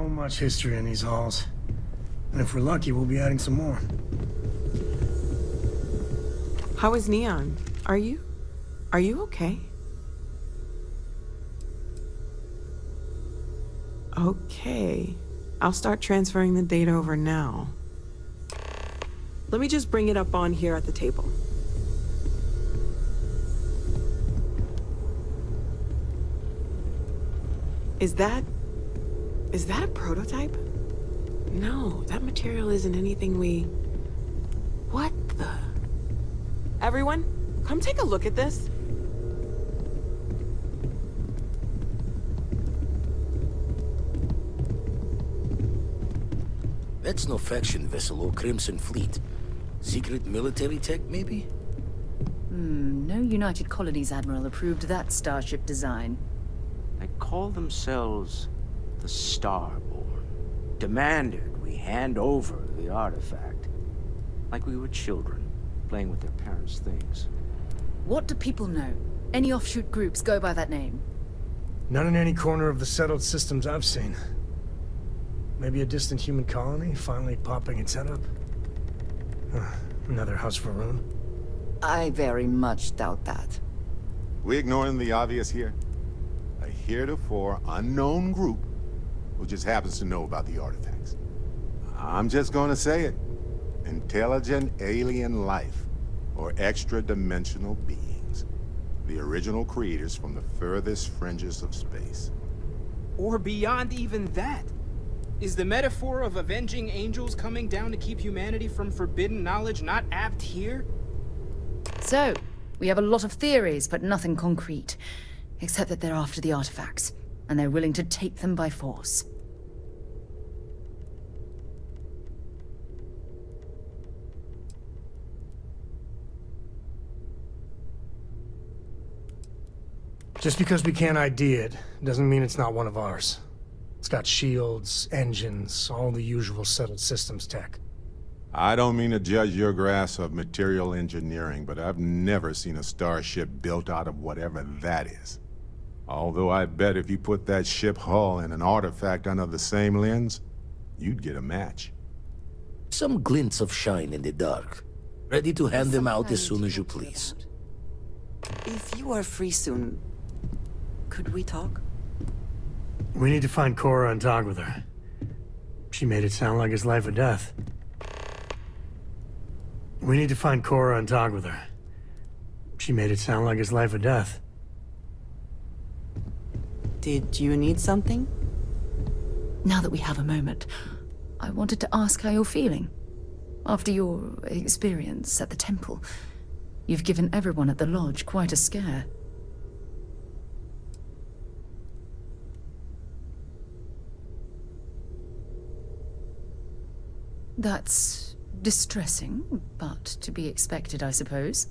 So much history in these halls. And if we're lucky, we'll be adding some more. How is Neon? Are you okay? Okay. I'll start transferring the data over now. Let me just bring it up on here at the table. Is that a prototype? No, that material isn't anything we... What the... Everyone, come take a look at this. That's no faction vessel or Crimson Fleet. Secret military tech, maybe? No United Colonies Admiral approved that starship design. They call themselves the Starborn. Demanded we hand over the artifact. Like we were children, playing with their parents' things. What do people know? Any offshoot groups go by that name? None in any corner of the settled systems I've seen. Maybe a distant human colony finally popping its head up? Another house for Rune? I very much doubt that. We ignoring the obvious here? A heretofore unknown group who just happens to know about the artifacts. I'm just gonna say it. Intelligent alien life, or extra-dimensional beings. The original creators from the furthest fringes of space. Or beyond even that. Is the metaphor of avenging angels coming down to keep humanity from forbidden knowledge not apt here? So, we have a lot of theories, but nothing concrete. Except that they're after the artifacts, and they're willing to take them by force. Just because we can't ID it, doesn't mean it's not one of ours. It's got shields, engines, all the usual settled systems tech. I don't mean to judge your grasp of material engineering, but I've never seen a starship built out of whatever that is. Although I bet if you put that ship hull and an artifact under the same lens, you'd get a match. Some glints of shine in the dark. Ready to hand them out as soon as you please. If you are free soon, could we talk? We need to find Cora and talk with her. She made it sound like it's life or death. We need to find Cora and talk with her. She made it sound like it's life or death. Did you need something? Now that we have a moment, I wanted to ask how you're feeling. After your experience at the temple, you've given everyone at the lodge quite a scare. That's distressing, but to be expected, I suppose.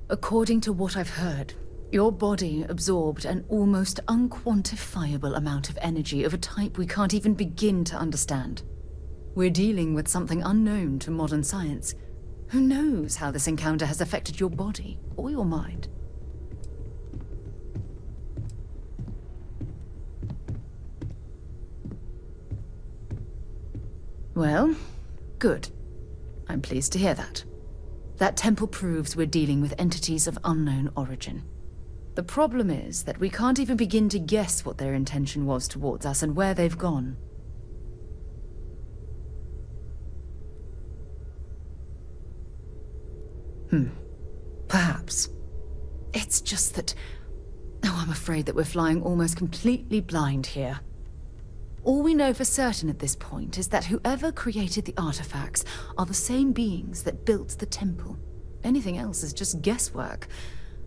According to what I've heard, your body absorbed an almost unquantifiable amount of energy of a type we can't even begin to understand. We're dealing with something unknown to modern science. Who knows how this encounter has affected your body or your mind? Well, good. I'm pleased to hear that. That temple proves we're dealing with entities of unknown origin. The problem is that we can't even begin to guess what their intention was towards us and where they've gone. Perhaps. It's just that... Oh, I'm afraid that we're flying almost completely blind here. All we know for certain at this point is that whoever created the artifacts are the same beings that built the temple. Anything else is just guesswork.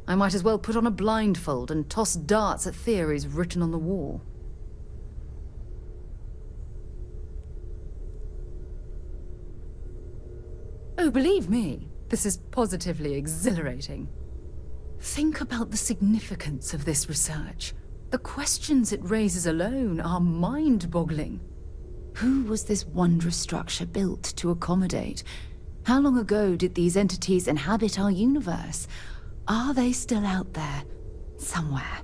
I might as well put on a blindfold and toss darts at theories written on the wall. Oh, believe me, this is positively exhilarating. Think about the significance of this research. The questions it raises alone are mind-boggling. Who was this wondrous structure built to accommodate? How long ago did these entities inhabit our universe? Are they still out there, somewhere?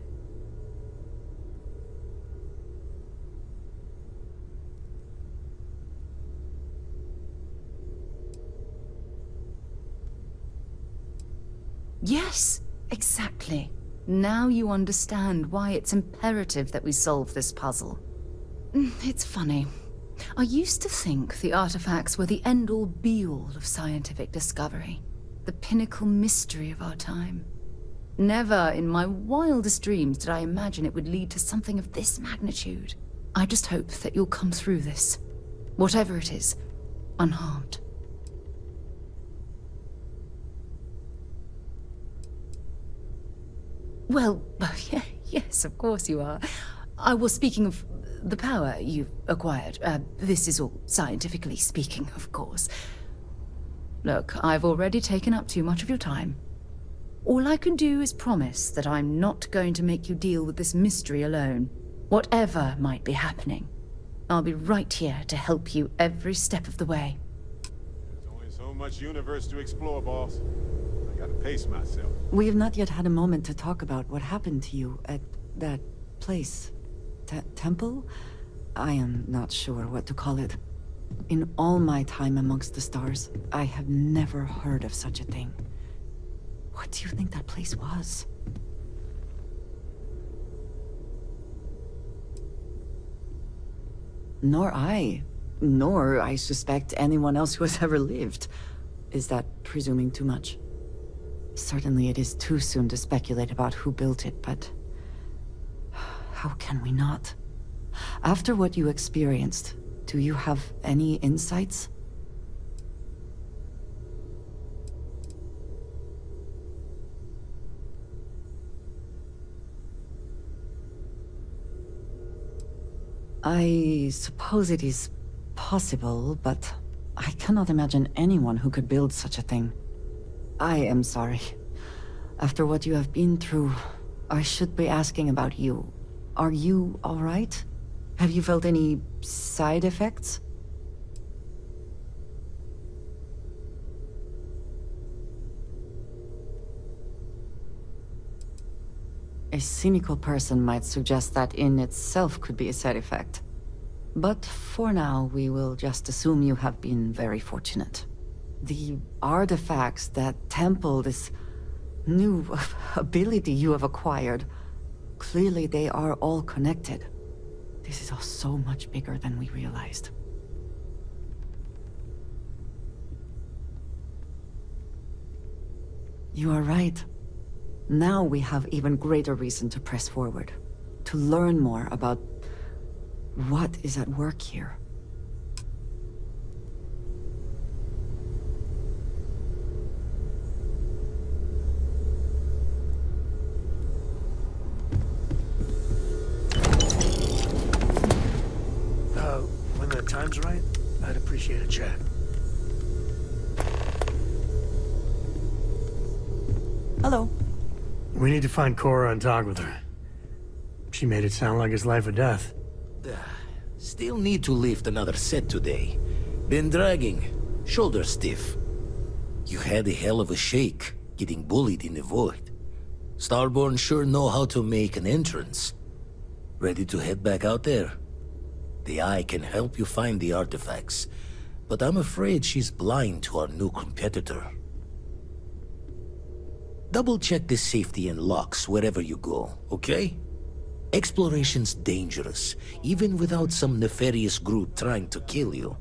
Yes, exactly. Now you understand why it's imperative that we solve this puzzle. It's funny. I used to think the artifacts were the end-all be-all of scientific discovery, the pinnacle mystery of our time. Never in my wildest dreams did I imagine it would lead to something of this magnitude. I just hope that you'll come through this, whatever it is, unharmed. Well, yes, of course you are. I was speaking of the power you've acquired. This is all scientifically speaking, of course. Look, I've already taken up too much of your time. All I can do is promise that I'm not going to make you deal with this mystery alone. Whatever might be happening, I'll be right here to help you every step of the way. There's only so much universe to explore, boss. I gotta pace myself. We have not yet had a moment to talk about what happened to you at that place. Temple? I am not sure what to call it. In all my time amongst the stars, I have never heard of such a thing. What do you think that place was? Nor I suspect anyone else who has ever lived. Is that presuming too much? Certainly it is too soon to speculate about who built it, but how can we not? After what you experienced, do you have any insights? I suppose it is possible, but I cannot imagine anyone who could build such a thing. I am sorry. After what you have been through, I should be asking about you. Are you all right? Have you felt any side effects? A cynical person might suggest that in itself could be a side effect. But for now, we will just assume you have been very fortunate. The artifacts, that temple, this new ability you have acquired, clearly they are all connected. This is all so much bigger than we realized. You are right. Now we have even greater reason to press forward, to learn more about what is at work here. When the time's right, I'd appreciate a chat. Hello. We need to find Cora and talk with her. She made it sound like it's life or death. Still need to lift another set today. Been dragging. Shoulder stiff. You had a hell of a shake, getting bullied in the void. Starborn sure know how to make an entrance. Ready to head back out there? The Eye can help you find the artifacts, but I'm afraid she's blind to our new competitor. Double-check the safety and locks wherever you go, okay? Exploration's dangerous, even without some nefarious group trying to kill you.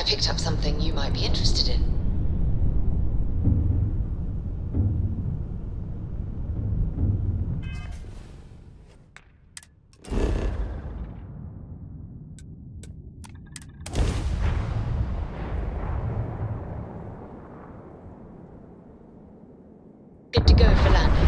picked up something you might be interested in. Good to go for landing.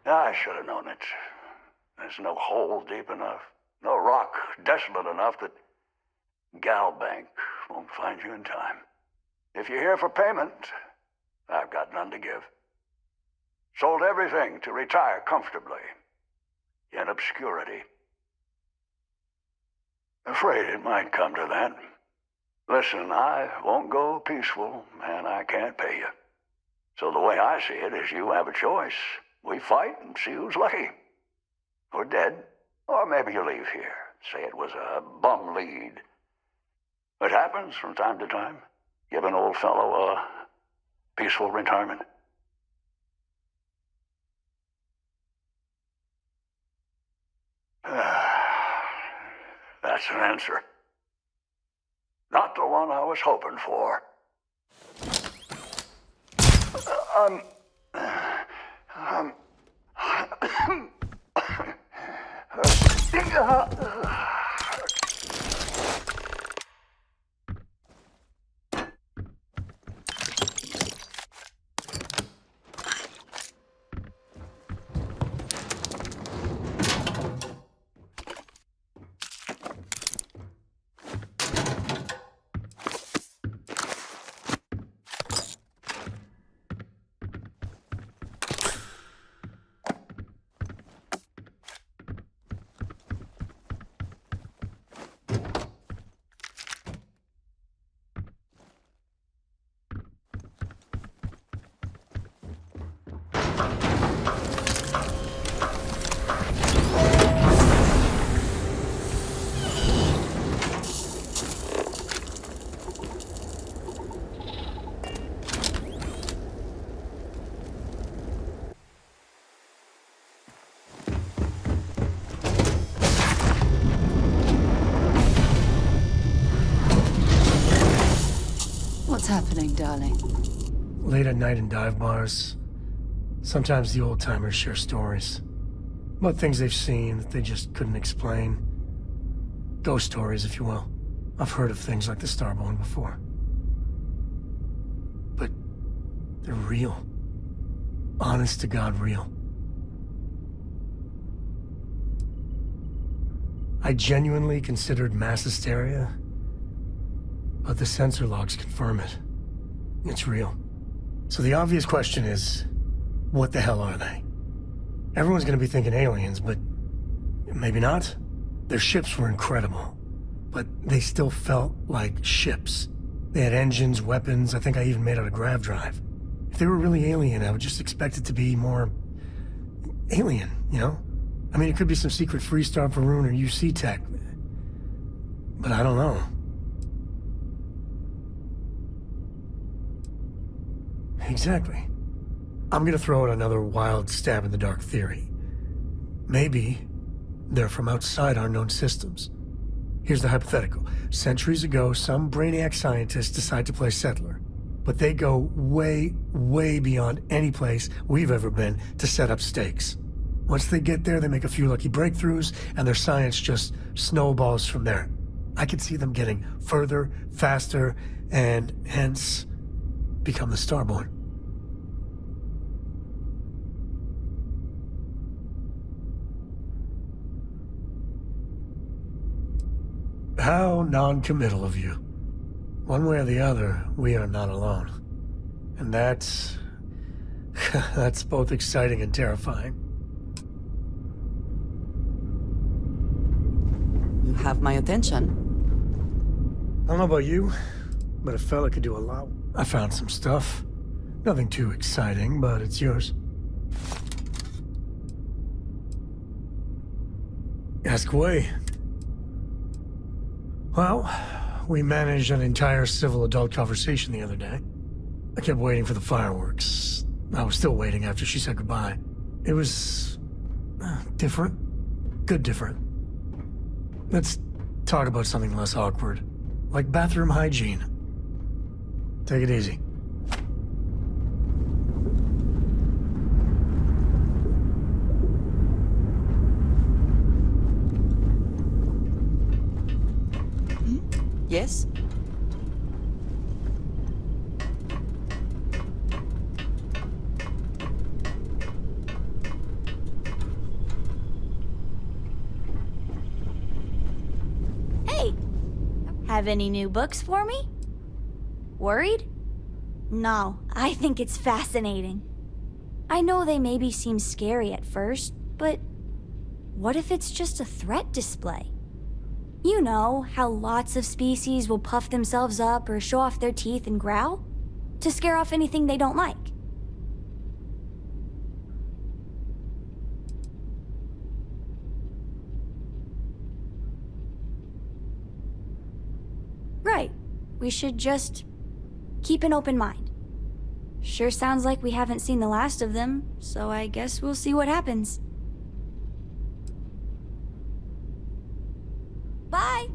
I should have known it. There's no hole deep enough, no rock desolate enough that Galbank won't find you in time. If you're here for payment, I've got none to give. Sold everything to retire comfortably, in obscurity. Afraid it might come to that. Listen, I won't go peaceful, and I can't pay you. So the way I see it is you have a choice. We fight and see who's lucky. Or dead. Or maybe you leave here. Say it was a bum lead. It happens from time to time. Give an old fellow a peaceful retirement. That's an answer. Not the one I was hoping for. What's happening, darling? Late at night in dive bars, sometimes the old-timers share stories about things they've seen that they just couldn't explain. Ghost stories, if you will. I've heard of things like the Starborn before. But they're real. Honest to God, real. I genuinely considered mass hysteria, but the sensor logs confirm it. It's real. So the obvious question is, what the hell are they? Everyone's gonna be thinking aliens, but maybe not. Their ships were incredible, but they still felt like ships. They had engines, weapons, I think I even made out a grav drive. If they were really alien, I would just expect it to be more alien, you know? I mean, it could be some secret Freestar Varun or UC tech, but I don't know. Exactly. I'm gonna throw out another wild stab in the dark theory. Maybe they're from outside our known systems. Here's the hypothetical. Centuries ago, some brainiac scientists decide to play settler, but they go way, way beyond any place we've ever been to set up stakes. Once they get there, they make a few lucky breakthroughs, and their science just snowballs from there. I could see them getting further, faster, and hence become the Starborn. How non-committal of you. One way or the other, we are not alone. And that's both exciting and terrifying. You have my attention. I don't know about you, but a fella could do a lot. I found some stuff. Nothing too exciting, but it's yours. Ask away. Well, we managed an entire civil adult conversation the other day. I kept waiting for the fireworks. I was still waiting after she said goodbye. It was different. Good different. Let's talk about something less awkward, like bathroom hygiene. Take it easy. Yes? Hey! Have any new books for me? Worried? No, I think it's fascinating. I know they maybe seem scary at first, but what if it's just a threat display? You know, how lots of species will puff themselves up or show off their teeth and growl to scare off anything they don't like. Right. We should just keep an open mind. Sure sounds like we haven't seen the last of them, so I guess we'll see what happens. Bye!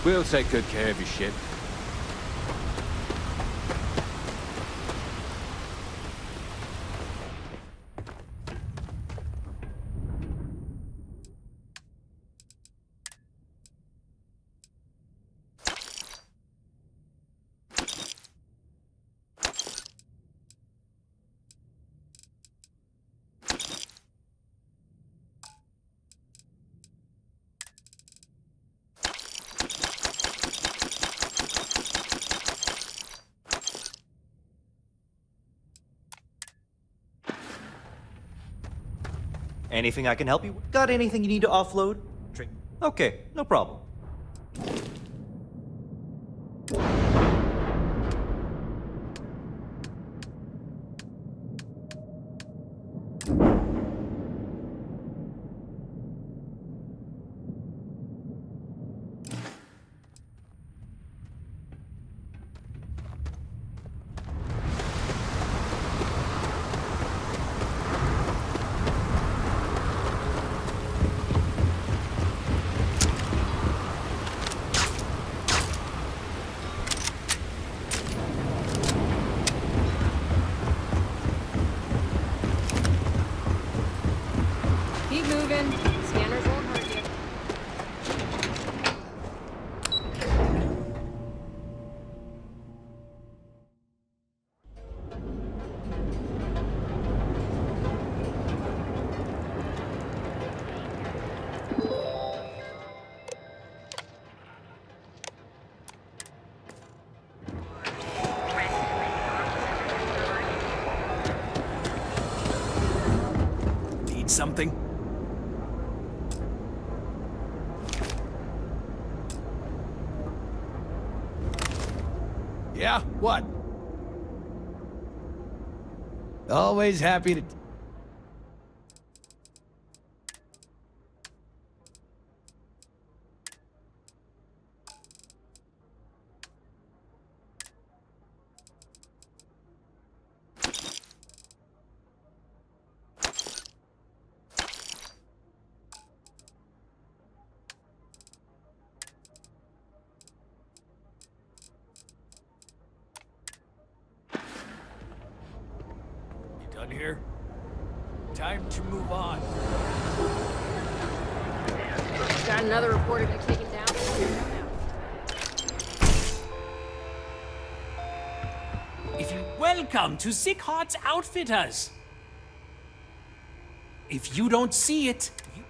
We'll take good care of your ship. Anything I can help you with? Got anything you need to offload? Okay, no problem. Keep moving. Scanners won't hurt you. Need something? Yeah, what? Always happy to... Done here? Time to move on. Got another reporter gonna take him down? If you welcome to Sick Heart's Outfitters. If you don't see it, you...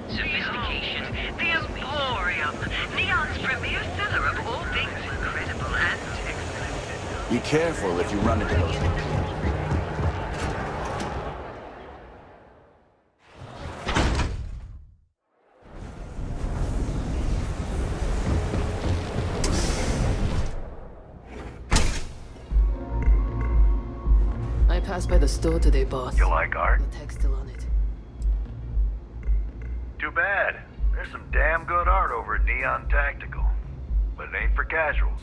Sophistication, the Emporium, Neon's premier seller of all things incredible and exclusive. Be careful if you run into those things. I passed by the store today, boss. You like art? The text still on it. Too bad. There's some damn good art over at Neon Tactical. But it ain't for casuals.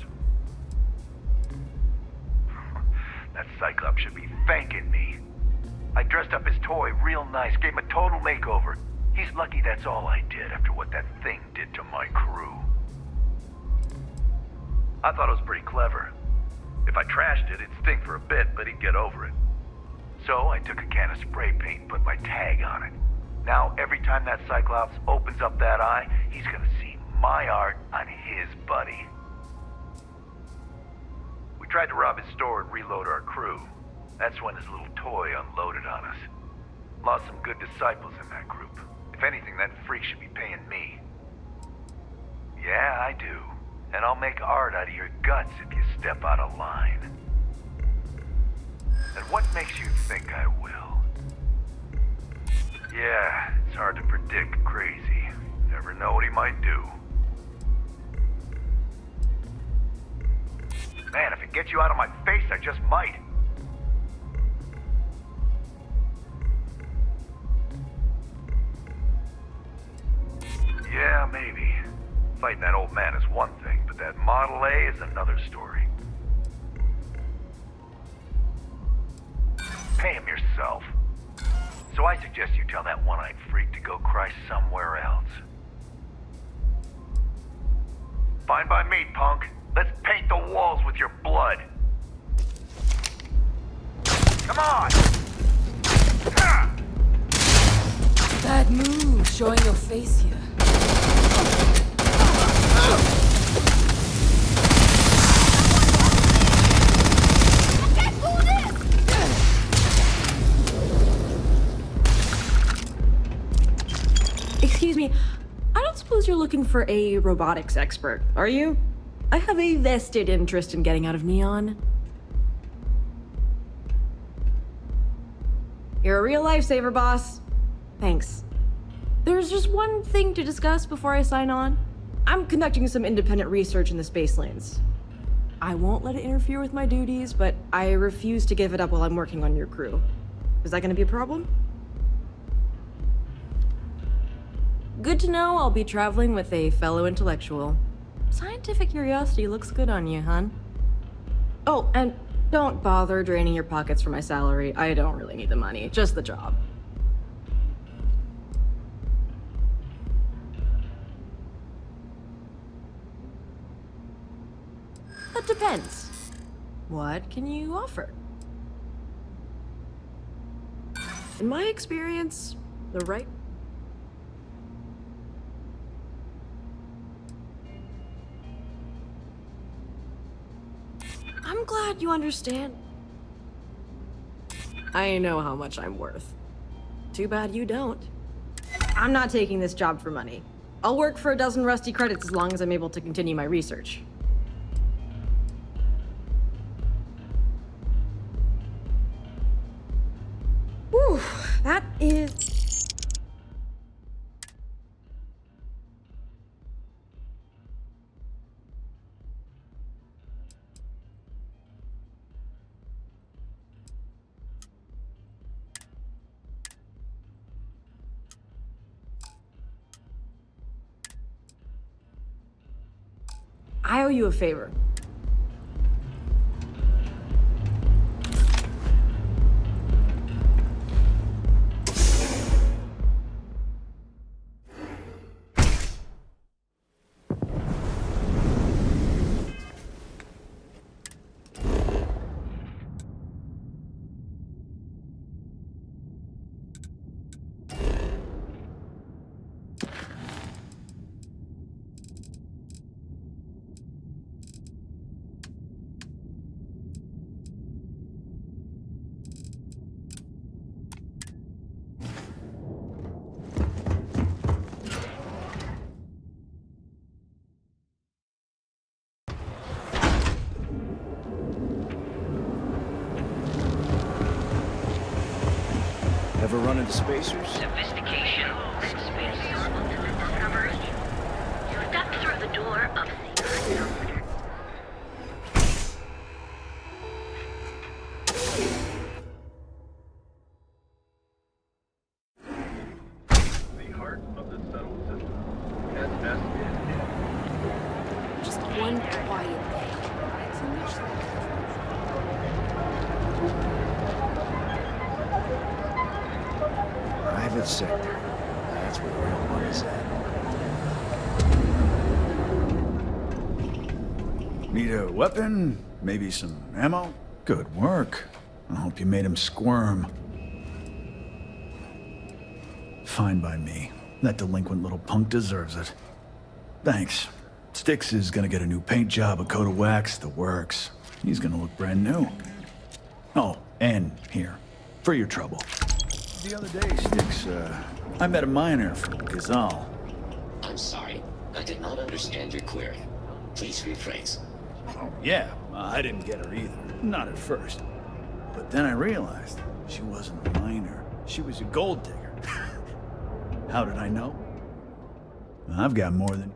That Cyclops should be thanking me. I dressed up his toy real nice, gave him a total makeover. He's lucky that's all I did after what that thing did to my crew. I thought it was pretty clever. If I trashed it, it'd stink for a bit, but he'd get over it. So I took a can of spray paint and put my tag on it. Now, every time that Cyclops opens up that eye, he's gonna see my art on his buddy. We tried to rob his store and reload our crew. That's when his little toy unloaded on us. Lost some good disciples in that group. If anything, that freak should be paying me. Yeah, I do. And I'll make art out of your guts if you step out of line. And what makes you think I will? Yeah, it's hard to predict Crazy. Never know what he might do. Man, if it gets you out of my face, I just might. Yeah, maybe. Fighting that old man is one thing, but that Model A is another story. Pay him yourself. So I suggest you tell that one-eyed freak to go cry somewhere else. Fine by me, punk. Let's paint the walls with your blood. Come on! Ha! Bad move, showing your face here. Excuse me, I don't suppose you're looking for a robotics expert, are you? I have a vested interest in getting out of Neon. You're a real lifesaver, boss. Thanks. There's just one thing to discuss before I sign on. I'm conducting some independent research in the space lanes. I won't let it interfere with my duties, but I refuse to give it up while I'm working on your crew. Is that gonna be a problem? Good to know I'll be traveling with a fellow intellectual. Scientific curiosity looks good on you, hon. Oh, and don't bother draining your pockets for my salary. I don't really need the money, just the job. That depends. What can you offer? In my experience, the right... I'm glad you understand. I know how much I'm worth. Too bad you don't. I'm not taking this job for money. I'll work for a dozen rusty credits as long as I'm able to continue my research. Whew, that is... I owe you a favor. Ever run into spacers? Sophistication expands beyond the discovery. You stepped through the door of secret knowledge. The heart of the settled system has vested in... Just one quiet day. Private sector. That's where the real money's at. Need a weapon? Maybe some ammo? Good work. I hope you made him squirm. Fine by me. That delinquent little punk deserves it. Thanks. Styx is gonna get a new paint job, a coat of wax, the works. He's gonna look brand new. Oh, and here, for your trouble. The other day, Styx, I met a miner from Gazal. I'm sorry. I did not understand your query. Please rephrase. Oh, yeah. I didn't get her either. Not at first. But then I realized she wasn't a miner. She was a gold digger. How did I know? I've got more than...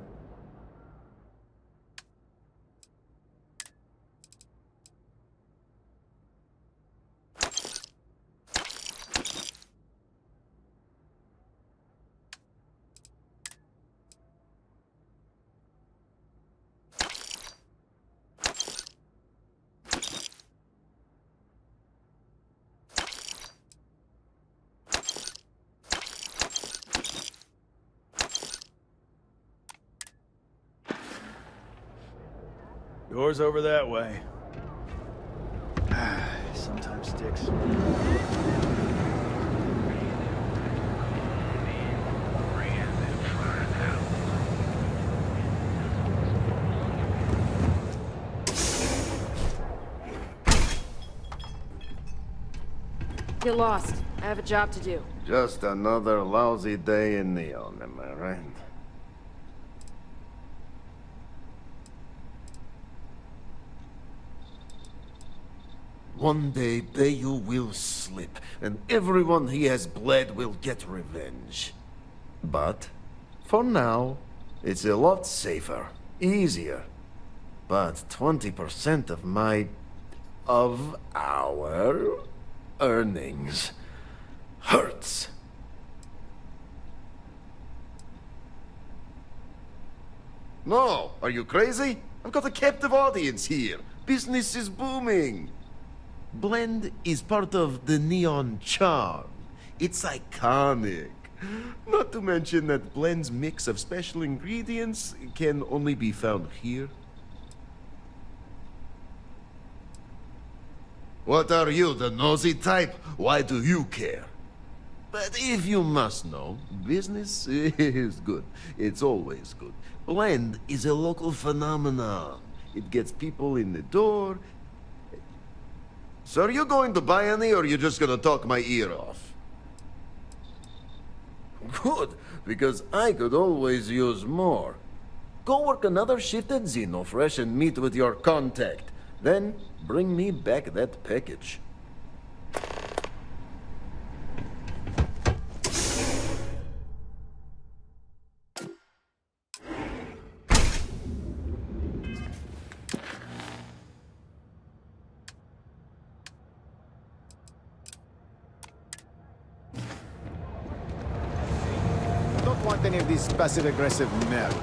Door's over that way. Sometimes sticks. Get lost. I have a job to do. Just another lousy day in Neon, am I right? One day, Bayu will slip, and everyone he has bled will get revenge. But, for now, it's a lot safer, easier. But 20% of our earnings hurts. No, are you crazy? I've got a captive audience here. Business is booming. Blend is part of the Neon charm. It's iconic. Not to mention that Blend's mix of special ingredients can only be found here. What are you, the nosy type? Why do you care? But if you must know, business is good. It's always good. Blend is a local phenomenon. It gets people in the door. So are you going to buy any, or are you just gonna talk my ear off? Good, because I could always use more. Go work another shift at Xenofresh and meet with your contact. Then, bring me back that package. Don't want any of these passive-aggressive nerds.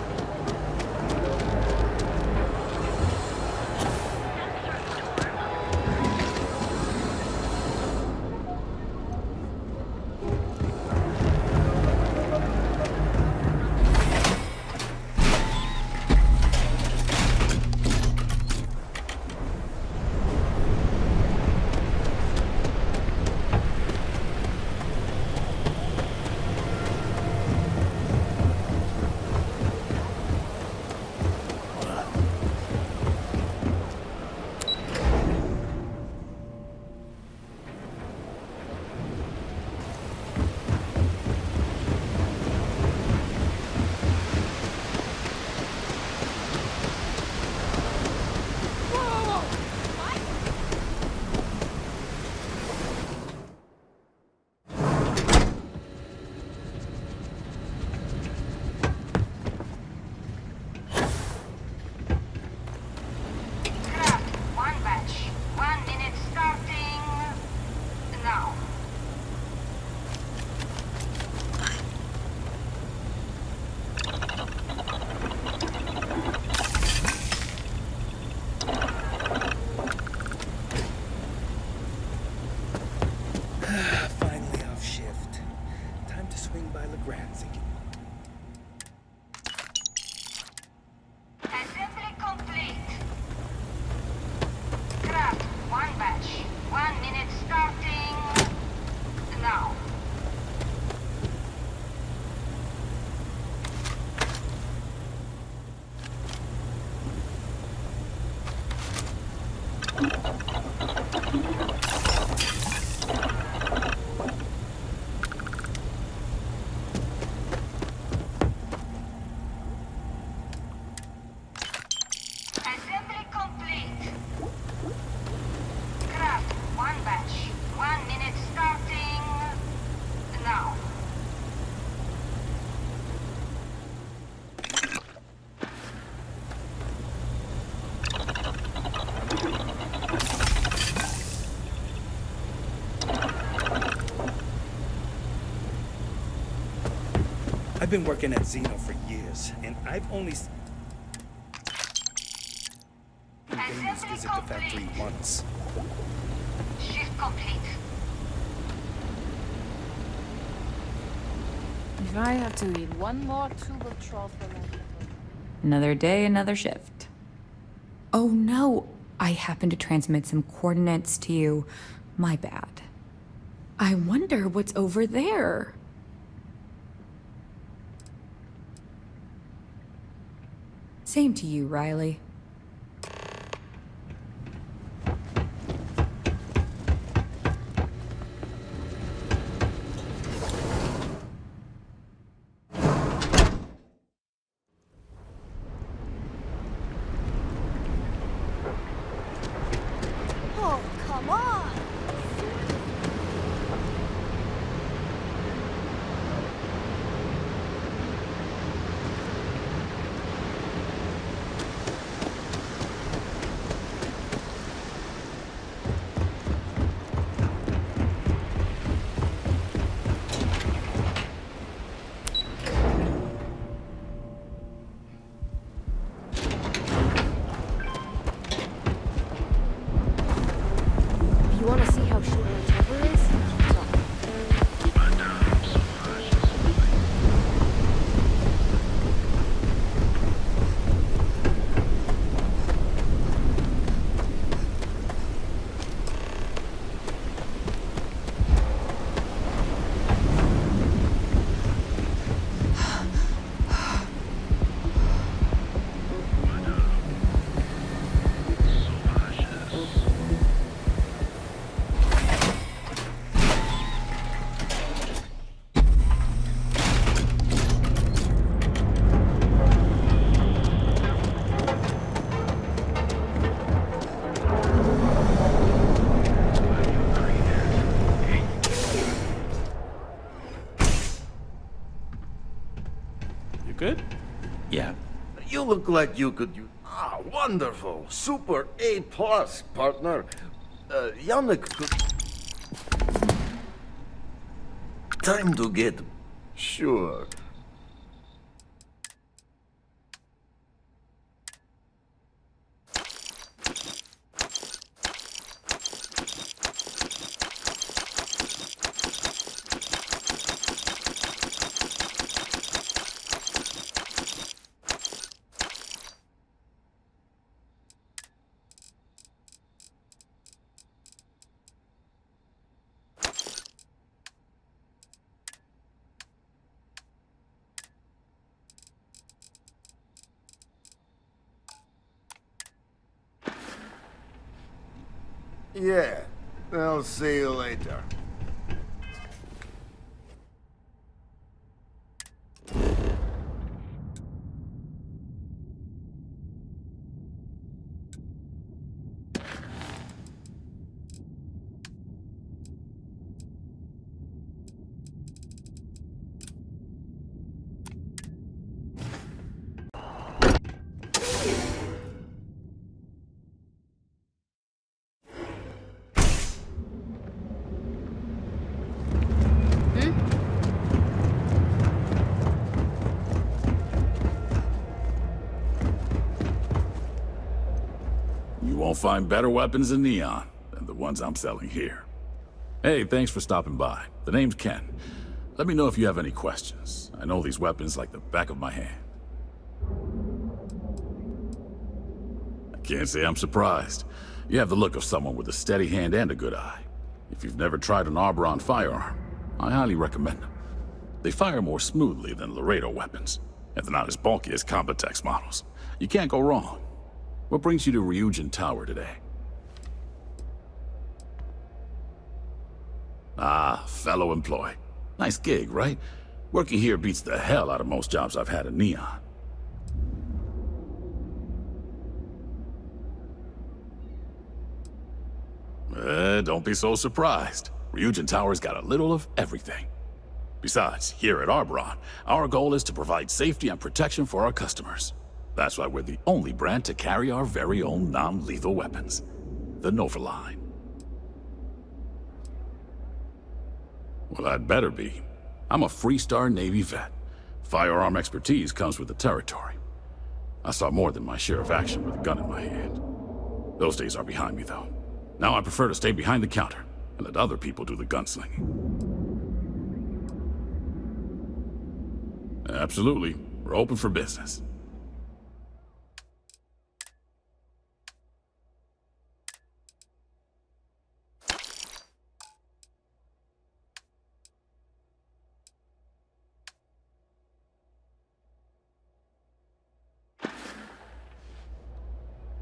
I've been working at Xeno for years, and I've only gamers visit the factory once. Shift complete. If I have to eat one more tube of truffle, Another day, another shift. Oh no, I happened to transmit some coordinates to you. My bad. I wonder what's over there. Same to you, Riley. Oh, come on! You want to see how short my temper is? Good? Yeah. You look like you could use... Ah, wonderful. Super A+, partner. Yannick could... Time to get... Sure. Yeah, I'll see you later. You won't find better weapons in Neon than the ones I'm selling here. Hey, thanks for stopping by. The name's Ken. Let me know if you have any questions. I know these weapons like the back of my hand. I can't say I'm surprised. You have the look of someone with a steady hand and a good eye. If you've never tried an Arboron firearm, I highly recommend them. They fire more smoothly than Laredo weapons, and they're not as bulky as Combatex models. You can't go wrong. What brings you to Ryujin Tower today? Ah, fellow employee. Nice gig, right? Working here beats the hell out of most jobs I've had in Neon. Don't be so surprised. Ryujin Tower's got a little of everything. Besides, here at Arboron, our goal is to provide safety and protection for our customers. That's why we're the only brand to carry our very own non-lethal weapons. The Nova line. Well, I'd better be. I'm a Freestar Navy vet. Firearm expertise comes with the territory. I saw more than my share of action with a gun in my hand. Those days are behind me, though. Now I prefer to stay behind the counter and let other people do the gunslinging. Absolutely. We're open for business.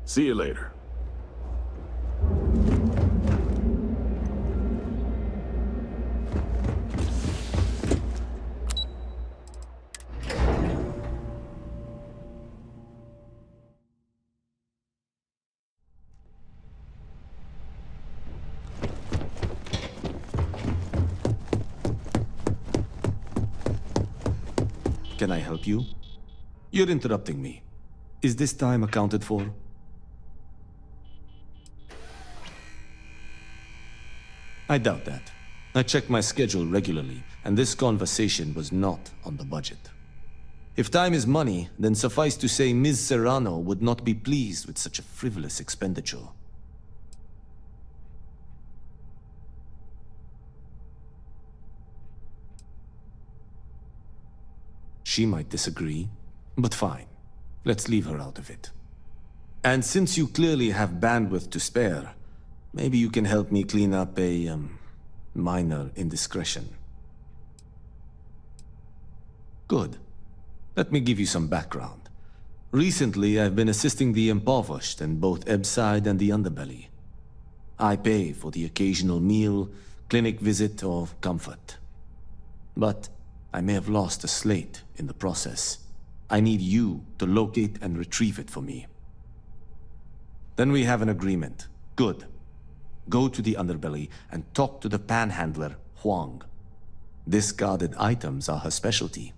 See you later. Can I help you? You're interrupting me. Is this time accounted for? I doubt that. I check my schedule regularly, and this conversation was not on the budget. If time is money, then suffice to say Ms. Serrano would not be pleased with such a frivolous expenditure. She might disagree, but fine. Let's leave her out of it. And since you clearly have bandwidth to spare, maybe you can help me clean up a, minor indiscretion. Good. Let me give you some background. Recently, I've been assisting the impoverished in both Ebbside and the underbelly. I pay for the occasional meal, clinic visit, or comfort. But I may have lost a slate in the process. I need you to locate and retrieve it for me. Then we have an agreement. Good. Go to the underbelly and talk to the panhandler, Huang. Discarded items are her specialty,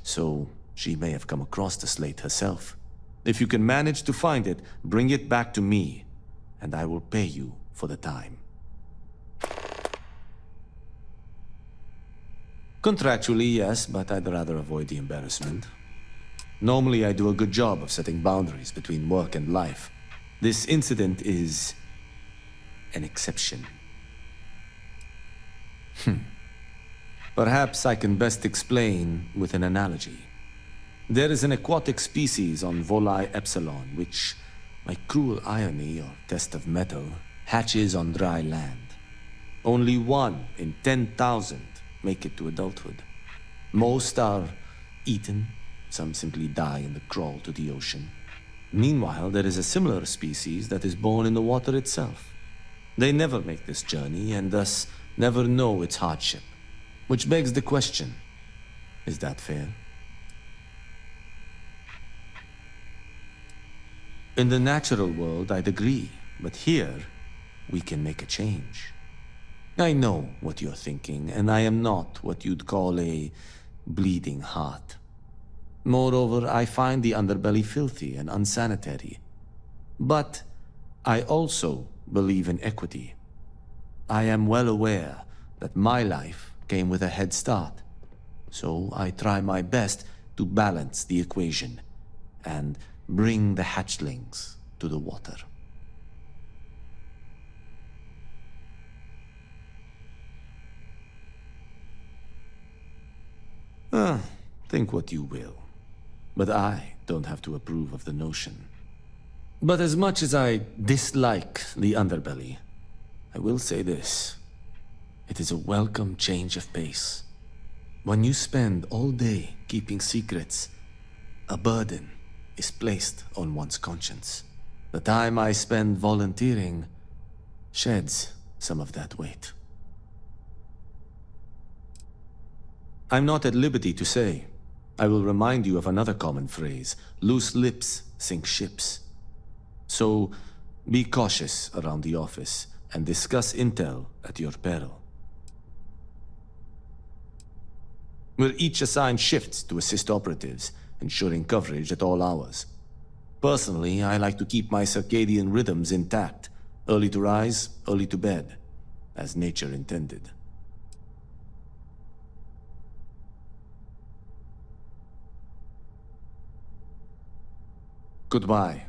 so she may have come across the slate herself. If you can manage to find it, bring it back to me, and I will pay you for the time. Contractually, yes, but I'd rather avoid the embarrassment. Normally, I do a good job of setting boundaries between work and life. This incident is an exception. Perhaps I can best explain with an analogy. There is an aquatic species on Voli Epsilon, which, by cruel irony or test of metal, hatches on dry land. Only 1 in 10,000 make it to adulthood. Most are eaten, some simply die in the crawl to the ocean. Meanwhile, there is a similar species that is born in the water itself. They never make this journey and thus never know its hardship. Which begs the question, is that fair? In the natural world, I'd agree, but here, we can make a change. I know what you're thinking, and I am not what you'd call a bleeding heart. Moreover, I find the underbelly filthy and unsanitary. But I also believe in equity. I am well aware that my life came with a head start, so I try my best to balance the equation and bring the hatchlings to the water. Think what you will, but I don't have to approve of the notion. But as much as I dislike the underbelly, I will say this. It is a welcome change of pace. When you spend all day keeping secrets, a burden is placed on one's conscience. The time I spend volunteering sheds some of that weight. I'm not at liberty to say. I will remind you of another common phrase, loose lips sink ships. So, be cautious around the office and discuss intel at your peril. We're each assigned shifts to assist operatives, ensuring coverage at all hours. Personally, I like to keep my circadian rhythms intact, early to rise, early to bed, as nature intended. Goodbye.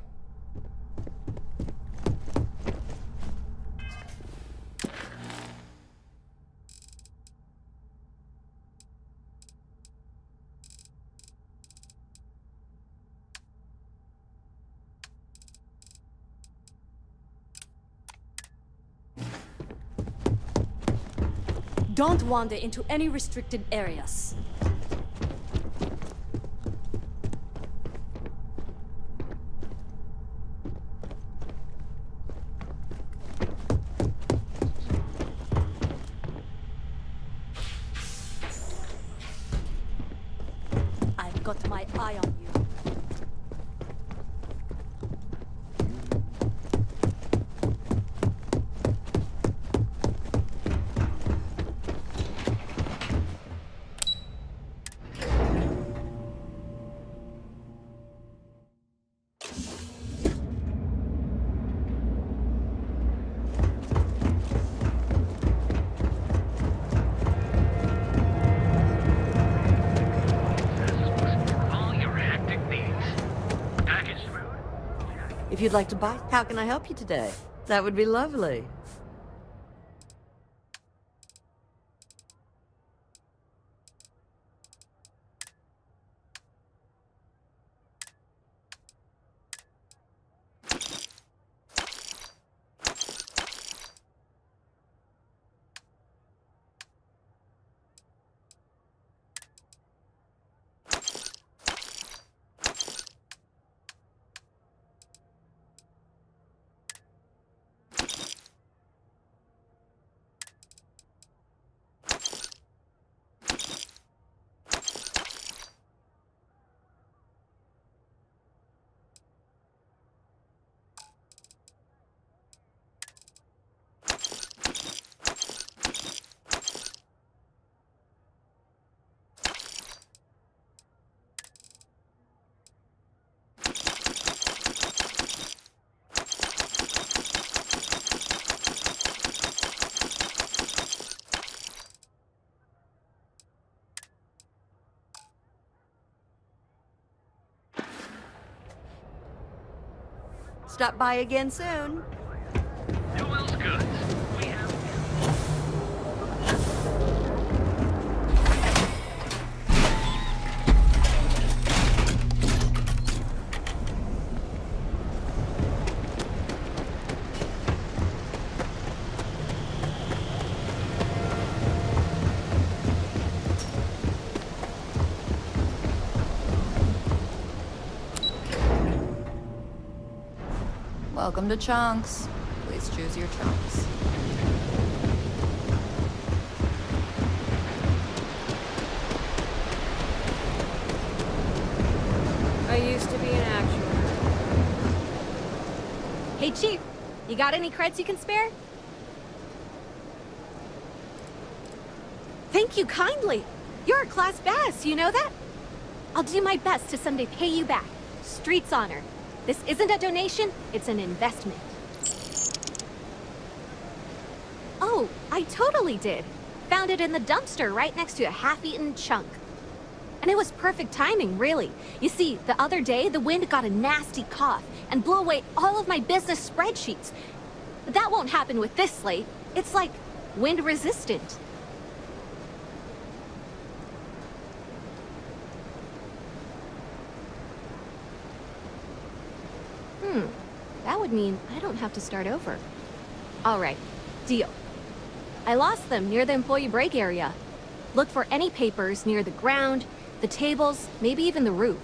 Don't wander into any restricted areas. got my eye on you. If you'd like to buy, how can I help you today? That would be lovely. Stop by again soon. Newell's Goods. We have... Welcome to Chunks. Please choose your chunks. I used to be an actual. Hey, Chief, you got any creds you can spare? Thank you kindly. You're a class bass, you know that? I'll do my best to someday pay you back. Street's honor. This isn't a donation, it's an investment. Oh, I totally did. Found it in the dumpster right next to a half-eaten chunk. And it was perfect timing, really. You see, the other day, the wind got a nasty cough and blew away all of my business spreadsheets. But that won't happen with this slate. It's like wind resistant. That would mean I don't have to start over. All right, deal. I lost them near the employee break area. Look for any papers near the ground, the tables, maybe even the roof.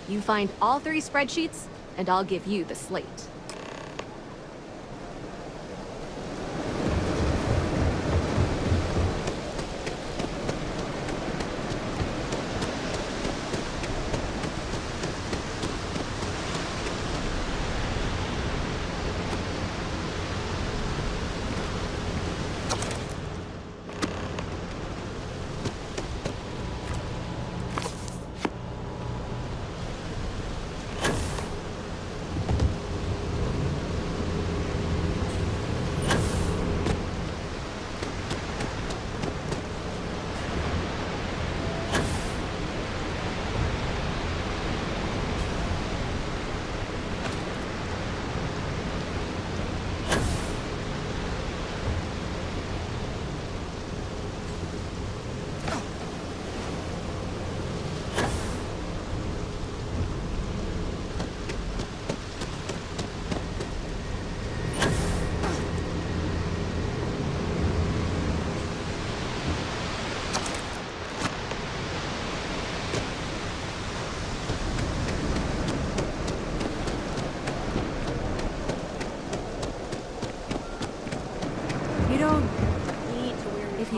You find all 3 spreadsheets, and I'll give you the slate.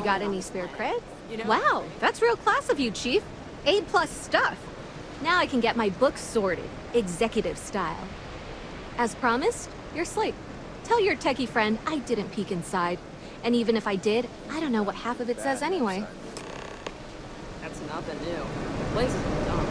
Got any spare cred? Wow, that's real class of you, Chief. A+ stuff. Now I can get my books sorted, executive style. As promised, your slate. Tell your techie friend I didn't peek inside. And even if I did, I don't know what half of it says anyway. That's nothing new. The place is dumb.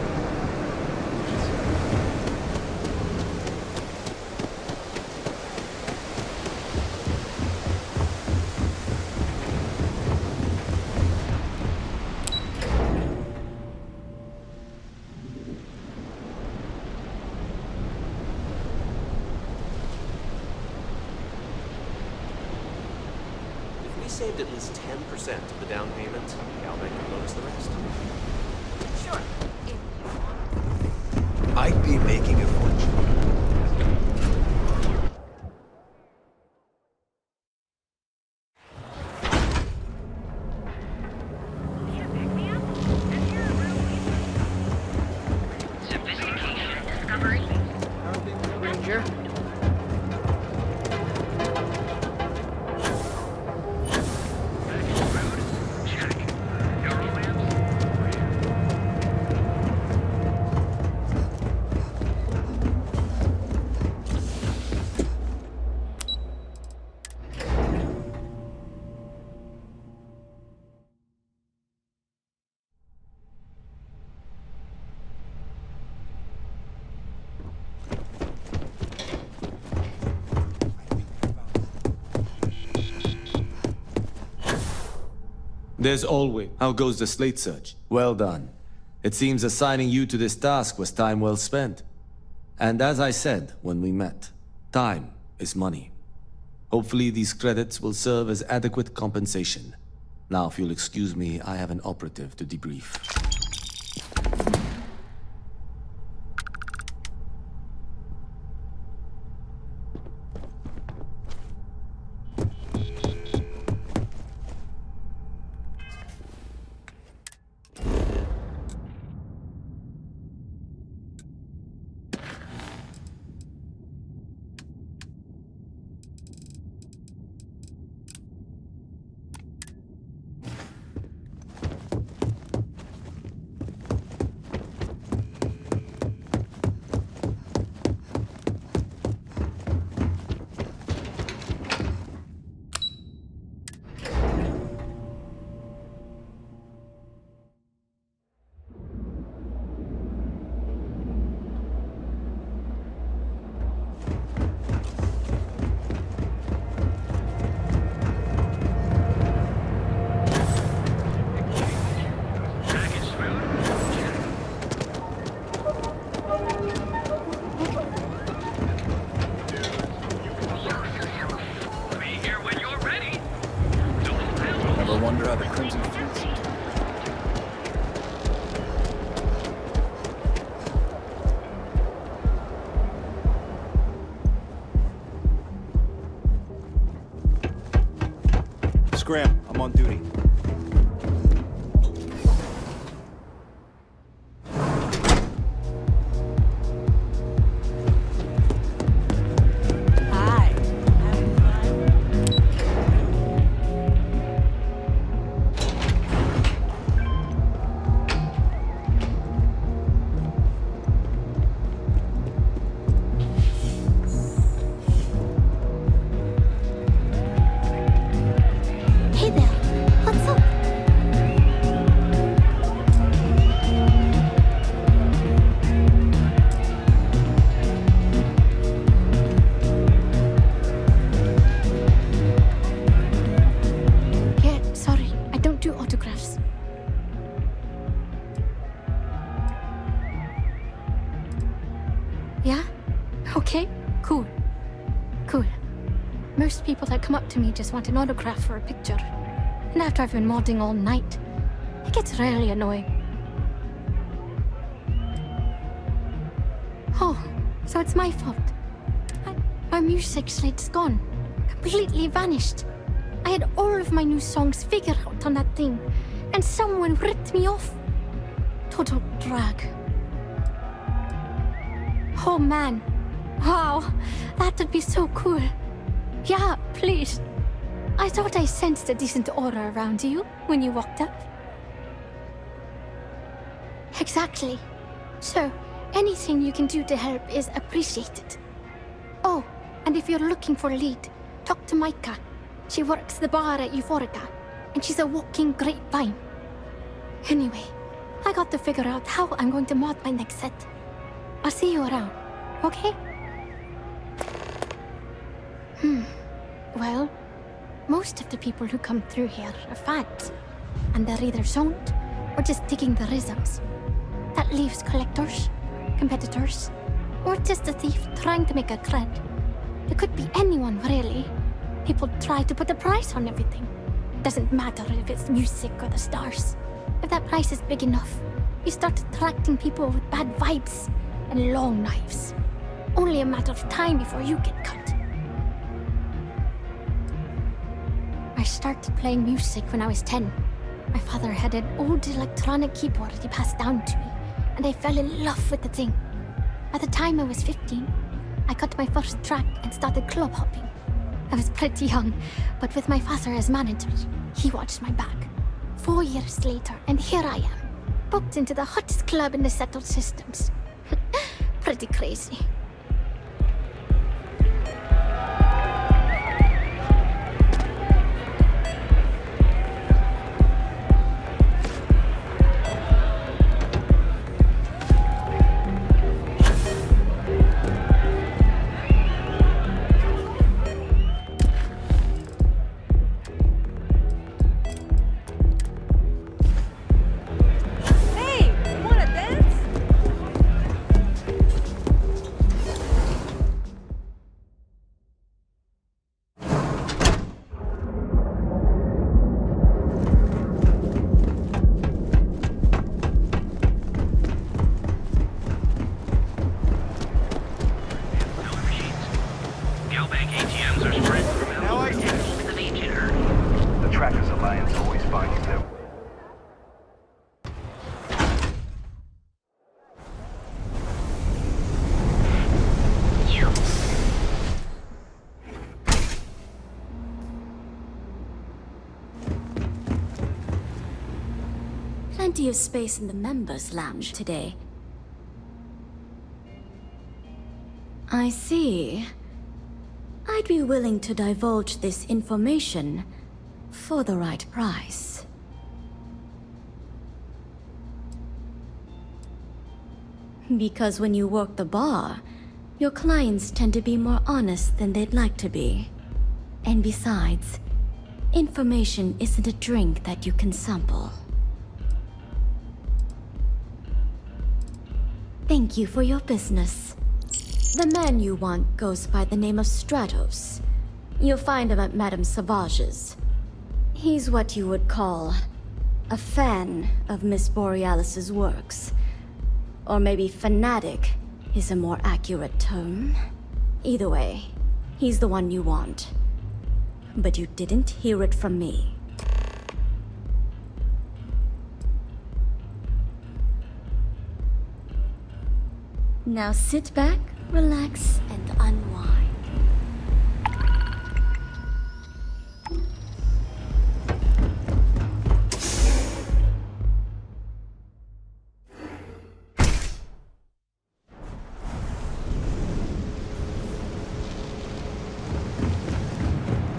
Saved at least 10% of the down payment. Galbank can bonus the rest. Sure. I'd be making a fortune. Sophistication discovery. Ranger. There's always... How goes the slate search? Well done. It seems assigning you to this task was time well spent. And as I said when we met, time is money. Hopefully these credits will serve as adequate compensation. Now, if you'll excuse me, I have an operative to debrief. Scram, I'm on duty. Most people that come up to me just want an autograph for a picture. And after I've been modding all night, it gets really annoying. Oh, so it's my fault. My music slate's gone. Completely vanished. I had all of my new songs figured out on that thing, and someone ripped me off. Total drag. Oh man. Wow, that would be so cool. Yeah, please. I thought I sensed a decent aura around you when you walked up. Exactly. So, anything you can do to help is appreciated. Oh, and if you're looking for a lead, talk to Micah. She works the bar at Euphorica, and she's a walking grapevine. Anyway, I got to figure out how I'm going to mod my next set. I'll see you around, okay? Well, most of the people who come through here are fans, and they're either zoned or just digging the rhythms. That leaves collectors, competitors, or just a thief trying to make a cred. It could be anyone, really. People try to put a price on everything. Doesn't matter if it's music or the stars. If that price is big enough, you start attracting people with bad vibes and long knives. Only a matter of time before you get cut. I started playing music when I was 10. My father had an old electronic keyboard he passed down to me, and I fell in love with the thing. By the time I was 15, I got my first track and started club hopping. I was pretty young, but with my father as manager, he watched my back. 4 years later, and here I am, booked into the hottest club in the settled systems. Pretty crazy. Plenty of space in the members' lounge today. I see. I'd be willing to divulge this information for the right price. Because when you work the bar, your clients tend to be more honest than they'd like to be. And besides, information isn't a drink that you can sample. Thank you for your business. The man you want goes by the name of Stratos. You'll find him at Madame Savage's. He's what you would call a fan of Miss Borealis's works. Or maybe fanatic is a more accurate term. Either way, he's the one you want. But you didn't hear it from me. Now sit back, relax, and unwind.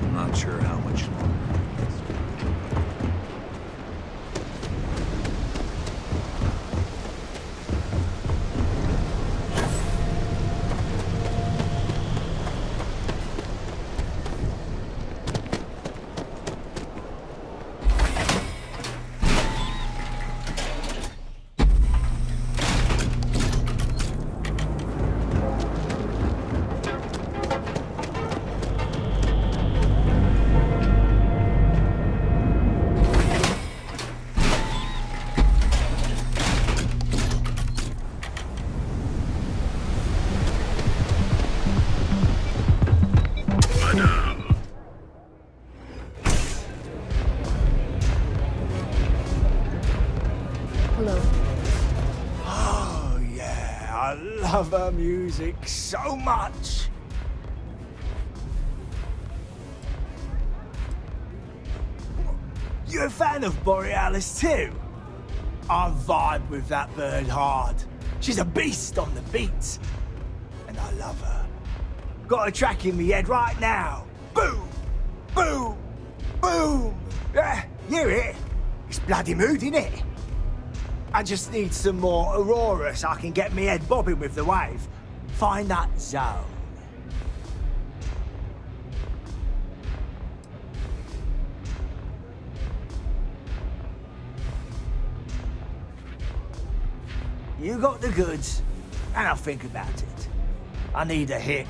I'm not sure how much longer. love her music so much. You're a fan of Borealis too? I vibe with that bird hard. She's a beast on the beats. And I love her. Got a track in me head right now. Boom! Boom! Boom! Yeah, hear it? It's bloody mood, innit? I just need some more AORUS so I can get me head bobbing with the wave. Find that zone. You got the goods, and I'll think about it. I need a hit.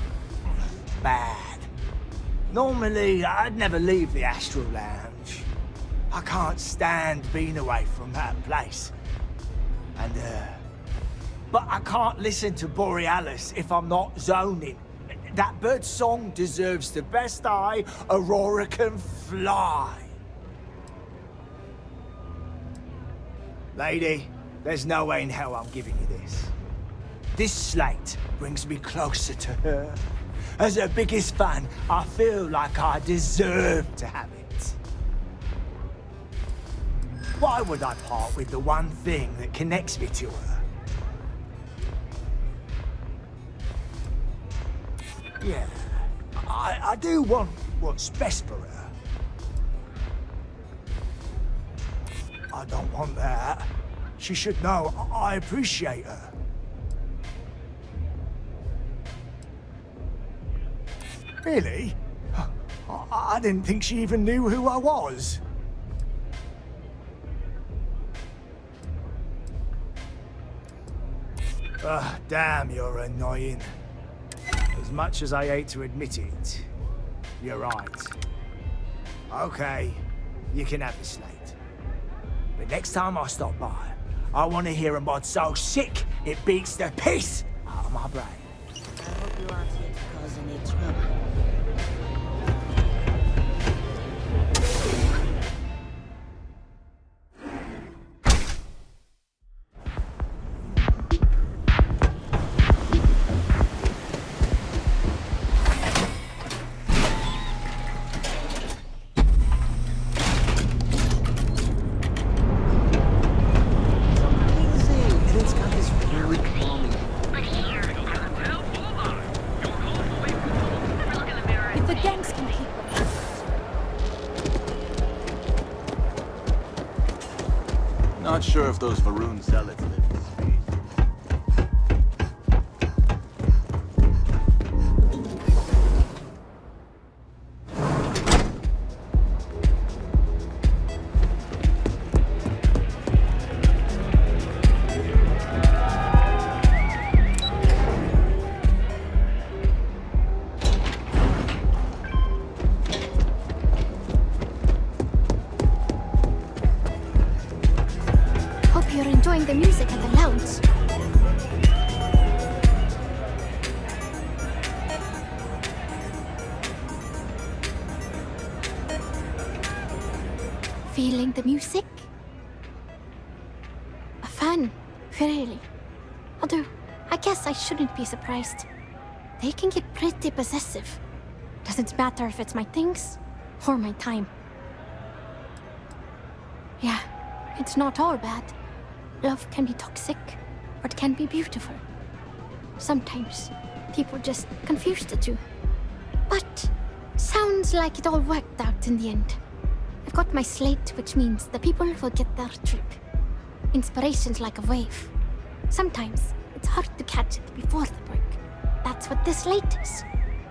Bad. Normally, I'd never leave the Astral Lounge. I can't stand being away from that place. And, but I can't listen to Borealis if I'm not zoning. That bird's song deserves the best eye Aurora can fly. Lady, there's no way in hell I'm giving you this. This slate brings me closer to her. As her biggest fan, I feel like I deserve to have it. Why would I part with the one thing that connects me to her? Yeah, I do want what's best for her. I don't want that. She should know I appreciate her. Really? I didn't think she even knew who I was. Damn, you're annoying. As much as I hate to admit it, you're right. Okay, you can have the slate. But next time I stop by, I want to hear a mod so sick it beats the piss out of my brain. I hope you aren't here to cause any trouble. Not sure if those Varun zealots live in space. The music at the lounge. Feeling the music? A fan, really. Although, I guess I shouldn't be surprised. They can get pretty possessive. Doesn't matter if it's my things or my time. Yeah, it's not all bad. Love can be toxic, or it can be beautiful. Sometimes, people just confuse the two. But, sounds like it all worked out in the end. I've got my slate, which means the people will get their trip. Inspiration's like a wave. Sometimes, it's hard to catch it before the break. That's what this slate is.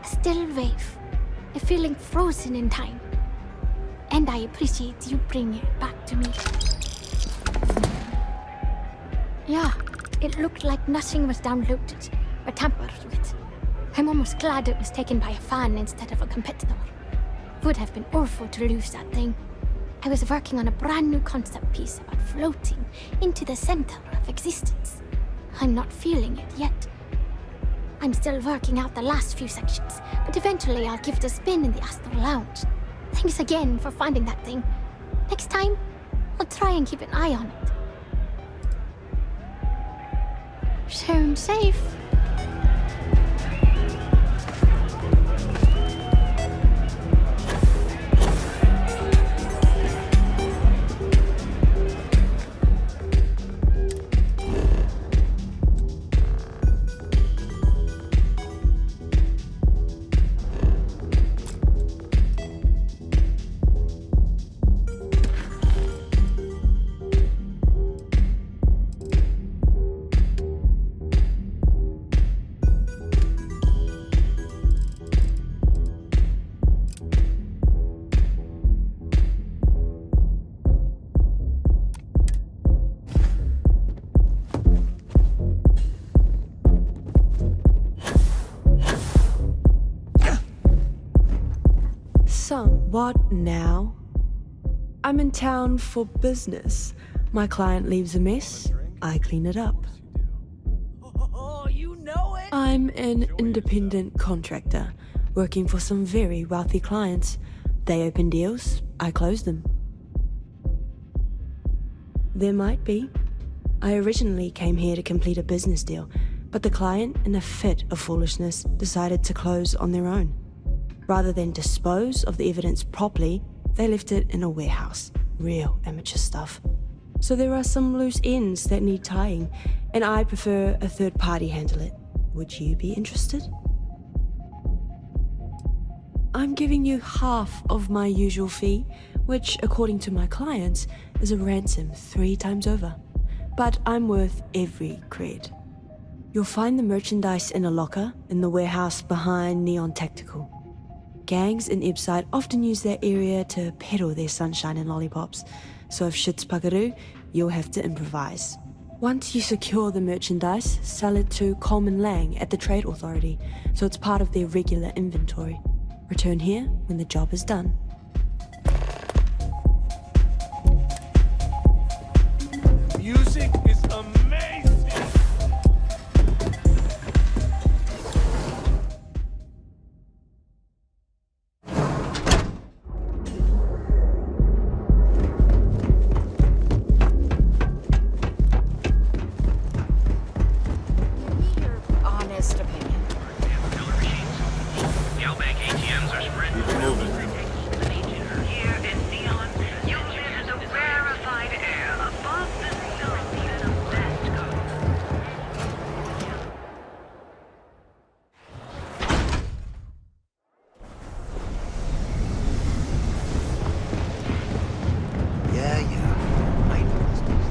A still wave. A feeling frozen in time. And I appreciate you bringing it back to me. Yeah, it looked like nothing was downloaded or tampered with. I'm almost glad it was taken by a fan instead of a competitor. It would have been awful to lose that thing. I was working on a brand new concept piece about floating into the center of existence. I'm not feeling it yet. I'm still working out the last few sections, but eventually I'll give it a spin in the Astral Lounge. Thanks again for finding that thing. Next time, I'll try and keep an eye on it. Sound safe. What now? I'm in town for business. My client leaves a mess, I clean it up. Oh, you know it! I'm an independent contractor, working for some very wealthy clients. They open deals, I close them. There might be. I originally came here to complete a business deal, but the client, in a fit of foolishness, decided to close on their own. Rather than dispose of the evidence properly, they left it in a warehouse. Real amateur stuff. So there are some loose ends that need tying, and I prefer a third party handle it. Would you be interested? I'm giving you half of my usual fee, which, according to my clients, is a ransom 3 times over. But I'm worth every cred. You'll find the merchandise in a locker in the warehouse behind Neon Tactical. Gangs in Ibside often use that area to peddle their sunshine and lollipops, so if shit's buckaroo, you'll have to improvise. Once you secure the merchandise, sell it to Coleman Lang at the Trade Authority, so it's part of their regular inventory. Return here when the job is done. Music is amazing! Honest opinion. Keep it moving. Here in Neon, you'll live in the rarefied air above the Starfield of West Coast. Yeah, I know this place.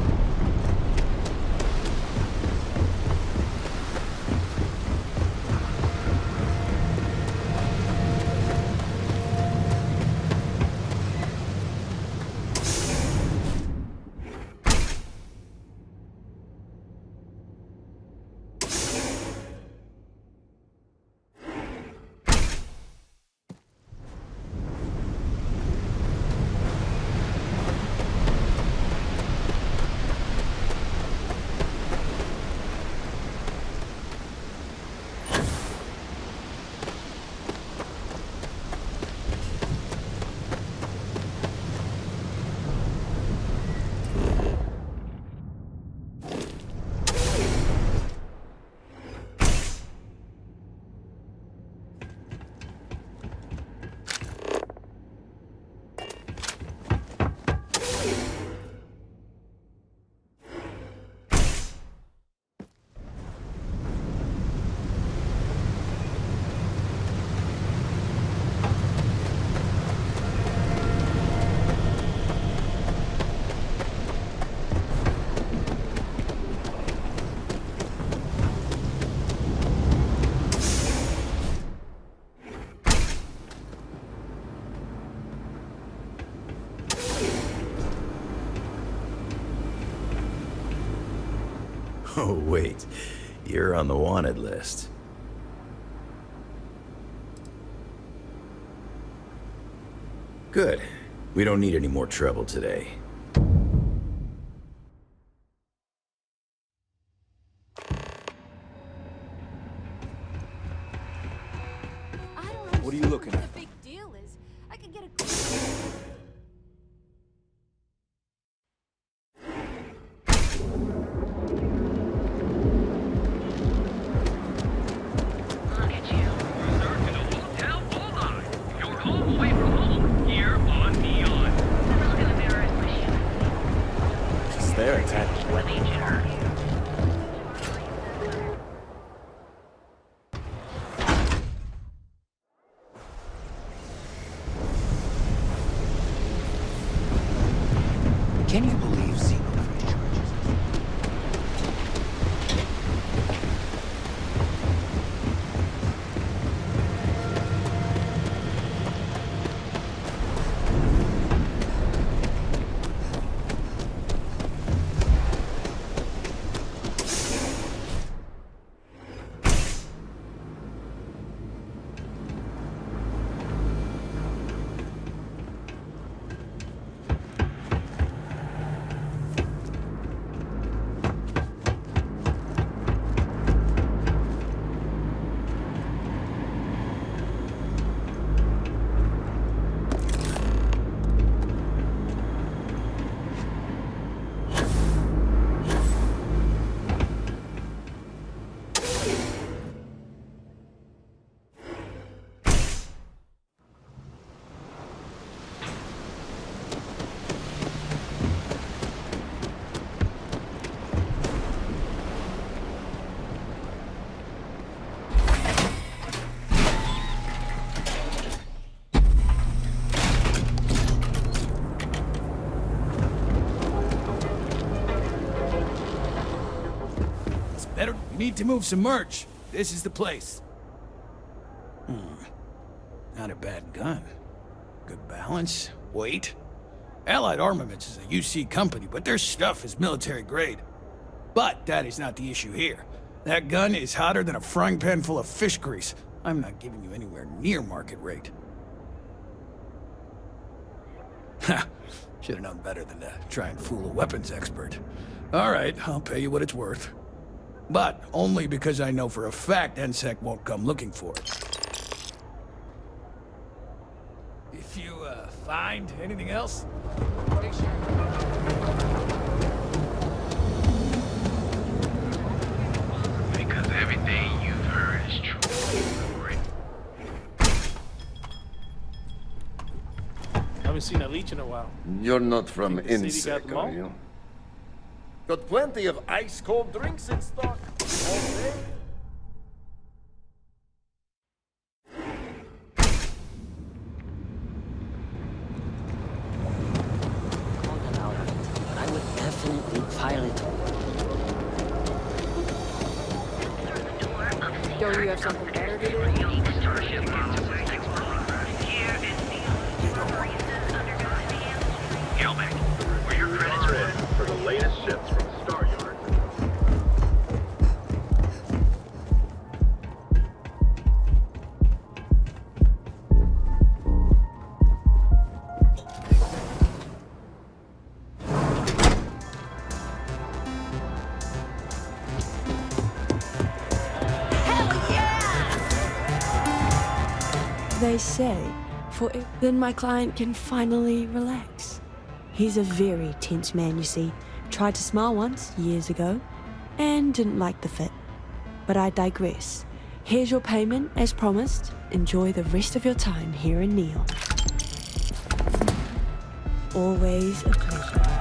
Oh, wait. You're on the wanted list. Good. We don't need any more trouble today. What are you looking at? The big deal is, I could get a... Look at you. Circuit a hotel bullseye. You're home away from home, here on Neon. I'm just gonna mirror his machine. Just there, Ted. Let me jar. We need to move some merch. This is the place. Not a bad gun. Good balance, weight. Allied Armaments is a UC company, but their stuff is military grade. But that is not the issue here. That gun is hotter than a frying pan full of fish grease. I'm not giving you anywhere near market rate. Ha! Should have known better than to try and fool a weapons expert. All right, I'll pay you what it's worth. But only because I know for a fact NSEC won't come looking for it. If you, find anything else, make sure. Because everything you've heard is true. Haven't seen a leech in a while. You're not from Think the city got INSEC, them are all? you? Got plenty of ice-cold drinks in stock. All day. I would definitely file it. Don't you have something better to do? Gelbeck, were your credits ready for the latest ships from Star Yard? They say, then my client can finally relax. He's a very tense man, you see. Tried to smile once, years ago, and didn't like the fit. But I digress. Here's your payment, as promised. Enjoy the rest of your time here in Neon. Always a pleasure.